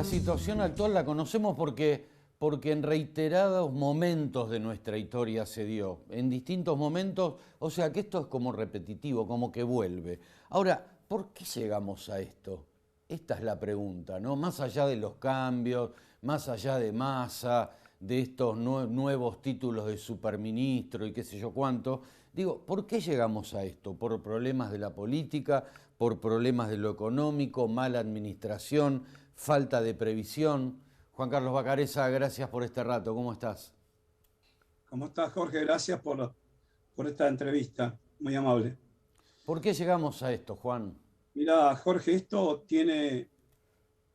La situación actual la conocemos porque en reiterados momentos de nuestra historia se dio, en distintos momentos, o sea que esto es como repetitivo, como que vuelve. Ahora, ¿por qué llegamos a esto? Esta es la pregunta, ¿no? Más allá de los cambios, más allá de Massa, de estos nuevos títulos de superministro y qué sé yo cuánto, digo, ¿por qué llegamos a esto? ¿Por problemas de la política, por problemas de lo económico, mala administración, falta de previsión? Juan Carlos Bacareza, gracias por este rato, ¿cómo estás? ¿Cómo estás, Jorge? Gracias por esta entrevista, muy amable. ¿Por qué llegamos a esto, Juan? Mira, Jorge,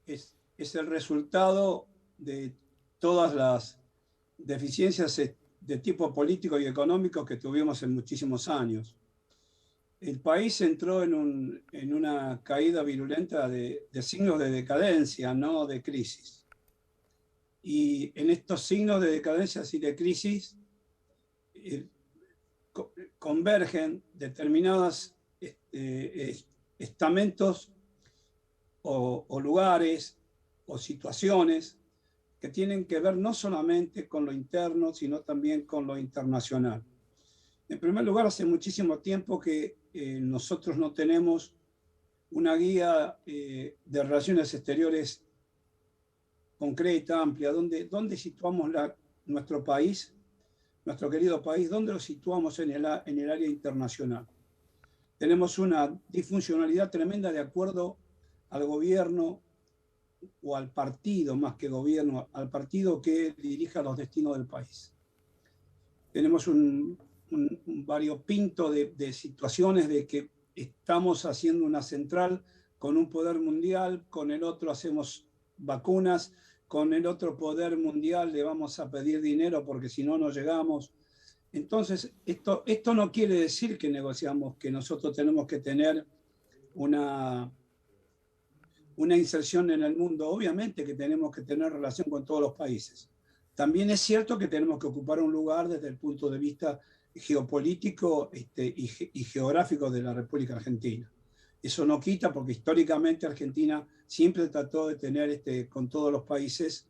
es el resultado de todas las deficiencias de tipo político y económico que tuvimos en muchísimos años. El país entró en una caída virulenta de signos de decadencia, no de crisis. Y en estos signos de decadencia y de crisis, eh, convergen determinados estamentos o lugares o situaciones que tienen que ver no solamente con lo interno, sino también con lo internacional. En primer lugar, hace muchísimo tiempo que nosotros no tenemos una guía de relaciones exteriores concreta, amplia, donde situamos nuestro país, nuestro querido país, dónde lo situamos en el área internacional. Tenemos una disfuncionalidad tremenda de acuerdo al gobierno o al partido, más que gobierno, al partido que dirija los destinos del país. Tenemos un variopinto de situaciones de que estamos haciendo una central con un poder mundial, con el otro hacemos vacunas, con el otro poder mundial le vamos a pedir dinero porque si no, no llegamos. Entonces, esto no quiere decir que negociamos, que nosotros tenemos que tener una, una inserción en el mundo. Obviamente que tenemos que tener relación con todos los países. También es cierto que tenemos que ocupar un lugar desde el punto de vista geopolítico y geográfico de la República Argentina. Eso no quita porque históricamente Argentina siempre trató de tener con todos los países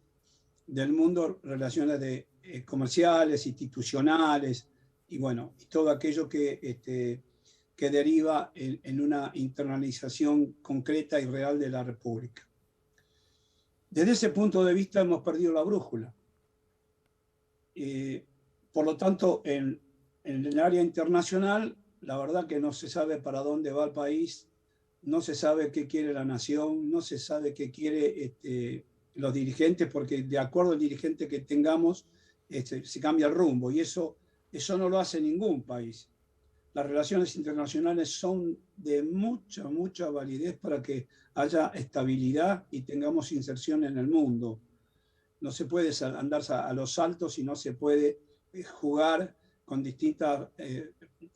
del mundo relaciones comerciales, institucionales y bueno, y todo aquello que deriva en una internalización concreta y real de la República. Desde ese punto de vista hemos perdido la brújula. Por lo tanto, en el área internacional, la verdad que no se sabe para dónde va el país, no se sabe qué quiere la nación, no se sabe qué quiere los dirigentes, porque de acuerdo al dirigente que tengamos, se cambia el rumbo, y eso no lo hace ningún país. Las relaciones internacionales son de mucha, mucha validez para que haya estabilidad y tengamos inserción en el mundo. No se puede andar a los saltos y no se puede jugar con distintas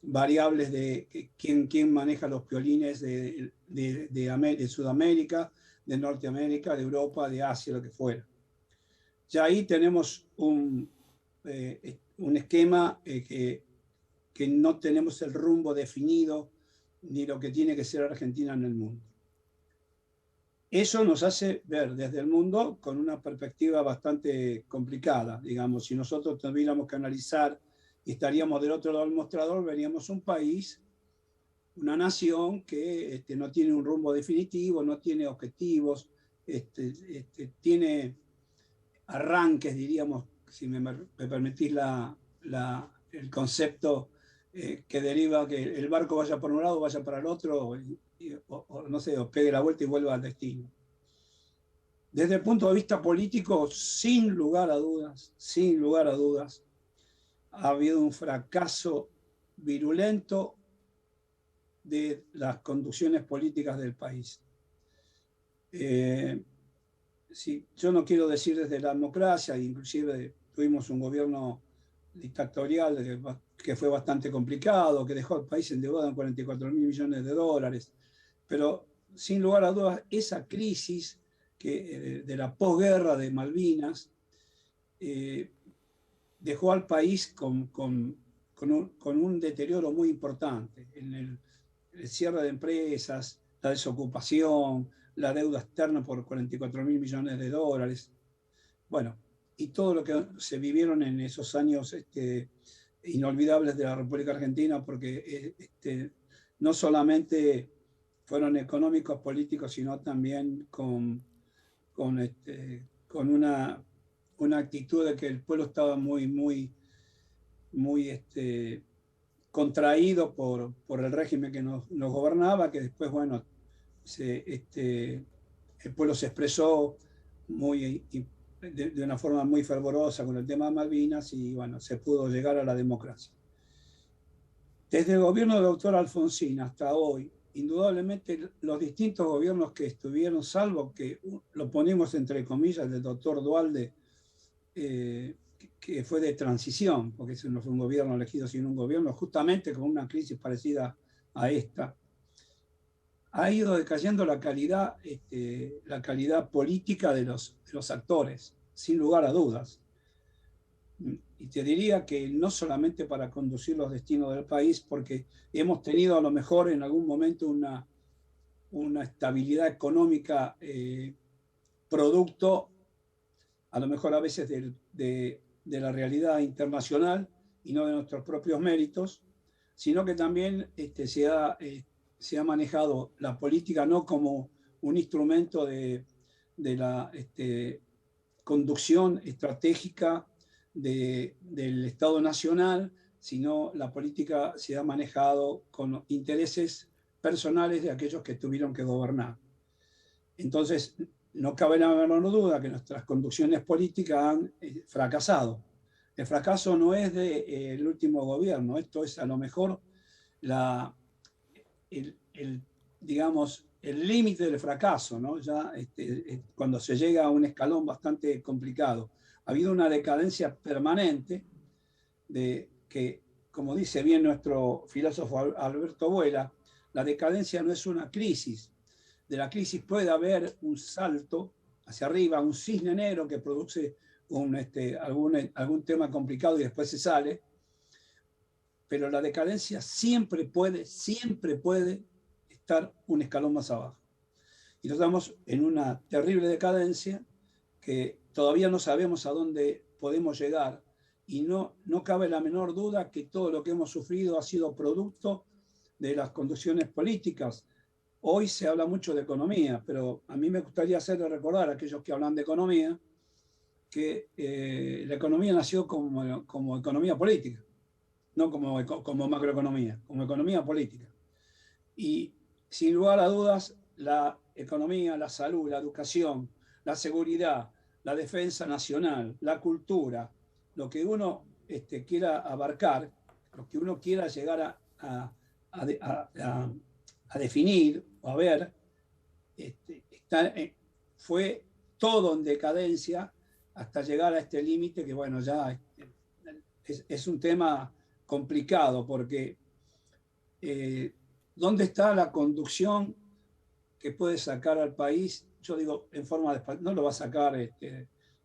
variables de quién maneja los piolines de Sudamérica, de Norteamérica, de Europa, de Asia, lo que fuera. Ya ahí tenemos un esquema que no tenemos el rumbo definido ni lo que tiene que ser Argentina en el mundo. Eso nos hace ver desde el mundo con una perspectiva bastante complicada, digamos. Si nosotros tuviéramos que analizar y estaríamos del otro lado del mostrador, veríamos un país, una nación que no tiene un rumbo definitivo, no tiene objetivos, tiene arranques, diríamos, si me permitís el concepto, que deriva que el barco vaya por un lado, vaya para el otro, o no sé, o pegue la vuelta y vuelva al destino. Desde el punto de vista político, sin lugar a dudas, ha habido un fracaso virulento de las conducciones políticas del país. Sí, yo no quiero decir desde la democracia, inclusive tuvimos un gobierno dictatorial que fue bastante complicado, que dejó al país endeudado en 44.000 millones de dólares, pero sin lugar a dudas esa crisis de la posguerra de Malvinas dejó al país con un deterioro muy importante en el cierre de empresas, la desocupación, la deuda externa por 44.000 millones de dólares. Bueno, y todo lo que se vivieron en esos años inolvidables de la República Argentina, porque no solamente fueron económicos, políticos, sino también con una actitud de que el pueblo estaba muy contraído por el régimen que nos gobernaba, que después, bueno, el pueblo se expresó de una forma muy fervorosa con el tema de Malvinas y, bueno, se pudo llegar a la democracia. Desde el gobierno del doctor Alfonsín hasta hoy, indudablemente los distintos gobiernos que estuvieron, salvo que lo ponemos entre comillas del doctor Duhalde, que fue de transición, porque ese no fue un gobierno elegido, sino un gobierno justamente con una crisis parecida a esta, ha ido decayendo la calidad política de los actores, sin lugar a dudas. Y te diría que no solamente para conducir los destinos del país, porque hemos tenido a lo mejor en algún momento una estabilidad económica producto a lo mejor a veces de la realidad internacional y no de nuestros propios méritos, sino que también se ha manejado la política no como un instrumento de la conducción estratégica del Estado Nacional, sino la política se ha manejado con intereses personales de aquellos que tuvieron que gobernar. Entonces, no cabe la menor duda que nuestras conducciones políticas han fracasado. El fracaso no es del último gobierno, esto es a lo mejor digamos, el límite del fracaso, ¿no? Ya cuando se llega a un escalón bastante complicado. Ha habido una decadencia permanente de que, como dice bien nuestro filósofo Alberto Vuela, la decadencia no es una crisis. De la crisis puede haber un salto hacia arriba, un cisne negro que produce algún tema complicado y después se sale, pero la decadencia siempre puede estar un escalón más abajo. Y nos estamos en una terrible decadencia que todavía no sabemos a dónde podemos llegar y no cabe la menor duda que todo lo que hemos sufrido ha sido producto de las condiciones políticas. Hoy se habla mucho de economía, pero a mí me gustaría hacerle recordar a aquellos que hablan de economía que la economía nació como economía política, no como macroeconomía, como economía política. Y sin lugar a dudas, la economía, la salud, la educación, la seguridad, la defensa nacional, la cultura, lo que uno quiera abarcar, lo que uno quiera llegar a definir o a ver, fue todo en decadencia hasta llegar a este límite que, bueno, ya es un tema complicado porque ¿dónde está la conducción que puede sacar al país? Yo digo, en forma de... No lo va a sacar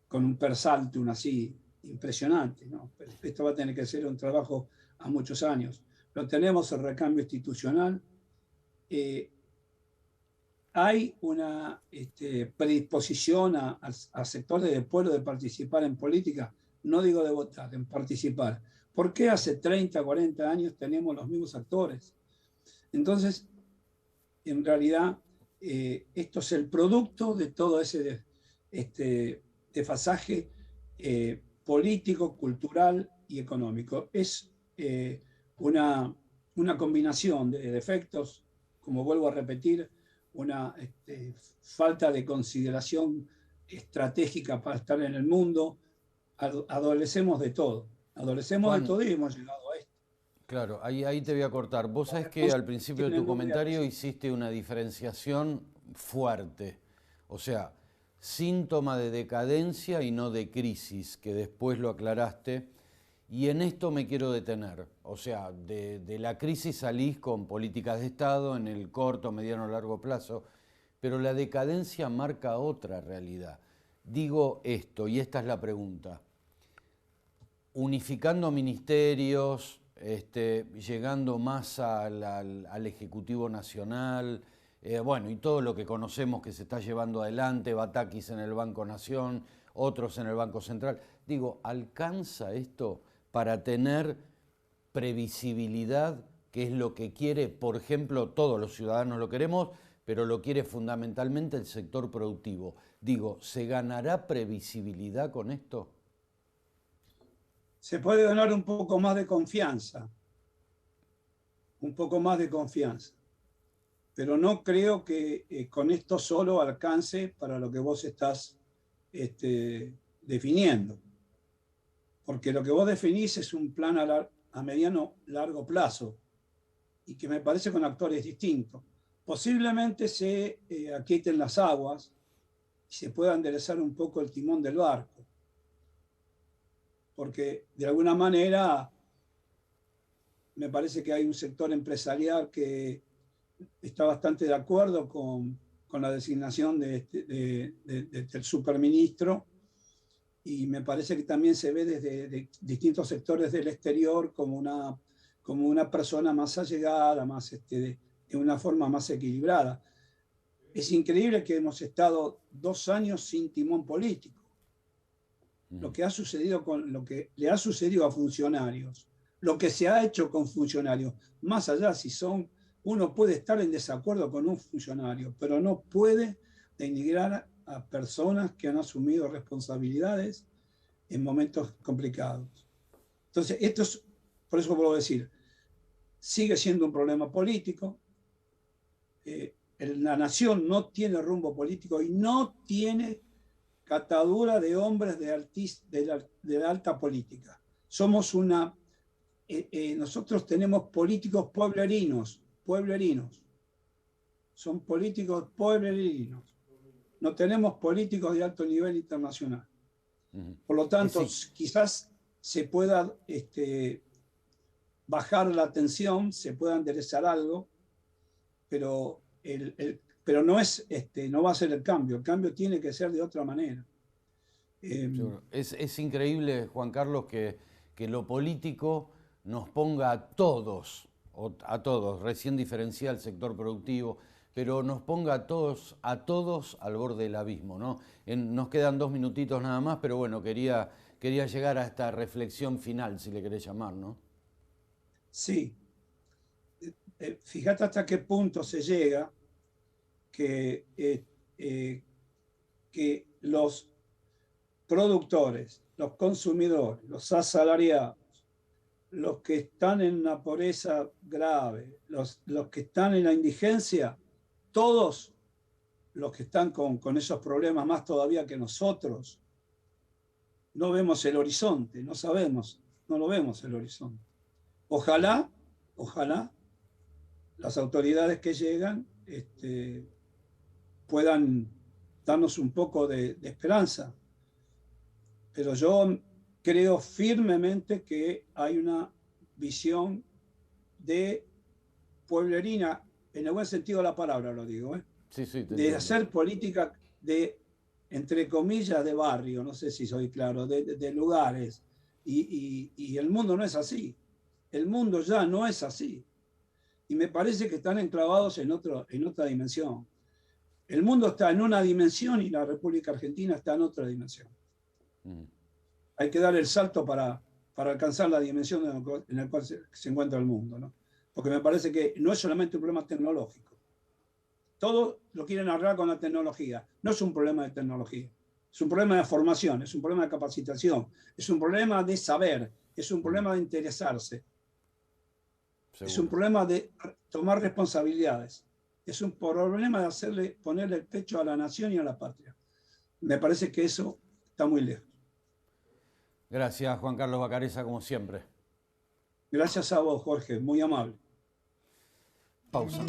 con un persaltum así impresionante, ¿no? Esto va a tener que ser un trabajo a muchos años. Pero tenemos el recambio institucional. Hay una predisposición a sectores del pueblo de participar en política, no digo de votar, en participar. ¿Por qué hace 30, 40 años tenemos los mismos actores? Entonces, en realidad, esto es el producto de todo ese desfasaje político, cultural y económico. Es una combinación de defectos, como vuelvo a repetir, una falta de consideración estratégica para estar en el mundo. Adolecemos de todo. Adolecemos Juan, de todo y hemos llegado a esto. claro, ahí te voy a cortar. Vos sabés que al principio de tu comentario hiciste una diferenciación fuerte. O sea, síntoma de decadencia y no de crisis, que después lo aclaraste. Y en esto me quiero detener. O sea, de la crisis salís con políticas de Estado en el corto, mediano, largo plazo, pero la decadencia marca otra realidad. Digo esto, y esta es la pregunta. Unificando ministerios, llegando más al Ejecutivo Nacional, bueno, y todo lo que conocemos que se está llevando adelante, Batakis en el Banco Nación, otros en el Banco Central. Digo, ¿alcanza esto para tener previsibilidad, que es lo que quiere, por ejemplo, todos los ciudadanos lo queremos, pero lo quiere fundamentalmente el sector productivo? Digo, ¿se ganará previsibilidad con esto? Se puede ganar un poco más de confianza, pero no creo que con esto solo alcance para lo que vos estás definiendo, porque lo que vos definís es un plan a mediano, largo plazo, y que me parece con actores distintos. Posiblemente se aquieten las aguas y se pueda enderezar un poco el timón del barco, porque de alguna manera me parece que hay un sector empresarial que está bastante de acuerdo con la designación del superministro, y me parece que también se ve desde distintos sectores del exterior como una persona más allegada, de una forma más equilibrada. Es increíble que hemos estado 2 años sin timón político. Lo que le ha sucedido a funcionarios, lo que se ha hecho con funcionarios, más allá si uno puede estar en desacuerdo con un funcionario, pero no puede denigrar a personas que han asumido responsabilidades en momentos complicados. Entonces, por eso puedo decir, sigue siendo un problema político. La nación no tiene rumbo político y no tiene catadura de hombres de la alta política. Nosotros tenemos políticos pueblerinos. Son políticos pueblerinos. No tenemos políticos de alto nivel internacional. Por lo tanto, quizás se pueda bajar la tensión, se pueda enderezar algo, pero no va a ser el cambio. El cambio tiene que ser de otra manera. Es increíble, Juan Carlos, que lo político nos ponga a todos, recién diferencia el sector productivo, pero nos ponga a todos al borde del abismo, ¿no? Nos quedan 2 minutitos nada más, pero bueno, quería llegar a esta reflexión final, si le querés llamar, ¿no? Sí. Fíjate hasta qué punto se llega que los productores, los consumidores, los asalariados, los que están en una pobreza grave, los que están en la indigencia, todos los que están con esos problemas más todavía que nosotros, no vemos el horizonte, no lo vemos el horizonte. Ojalá las autoridades que llegan puedan darnos un poco de esperanza. Pero yo creo firmemente que hay una visión de pueblerina, en el buen sentido de la palabra lo digo, Sí, de hacer política entre comillas, de barrio, no sé si soy claro, de lugares. Y el mundo no es así. El mundo ya no es así. Y me parece que están enclavados en otra dimensión. El mundo está en una dimensión y la República Argentina está en otra dimensión. Hay que dar el salto para alcanzar la dimensión en la cual se encuentra el mundo, ¿no? Porque me parece que no es solamente un problema tecnológico. Todo lo quieren arreglar con la tecnología. No es un problema de tecnología. Es un problema de formación, es un problema de capacitación, es un problema de saber, es un problema de interesarse. Seguro. Es un problema de tomar responsabilidades. Es un problema de ponerle el pecho a la nación y a la patria. Me parece que eso está muy lejos. Gracias, Juan Carlos Vacarezza, como siempre. Gracias a vos, Jorge, muy amable. Pausa.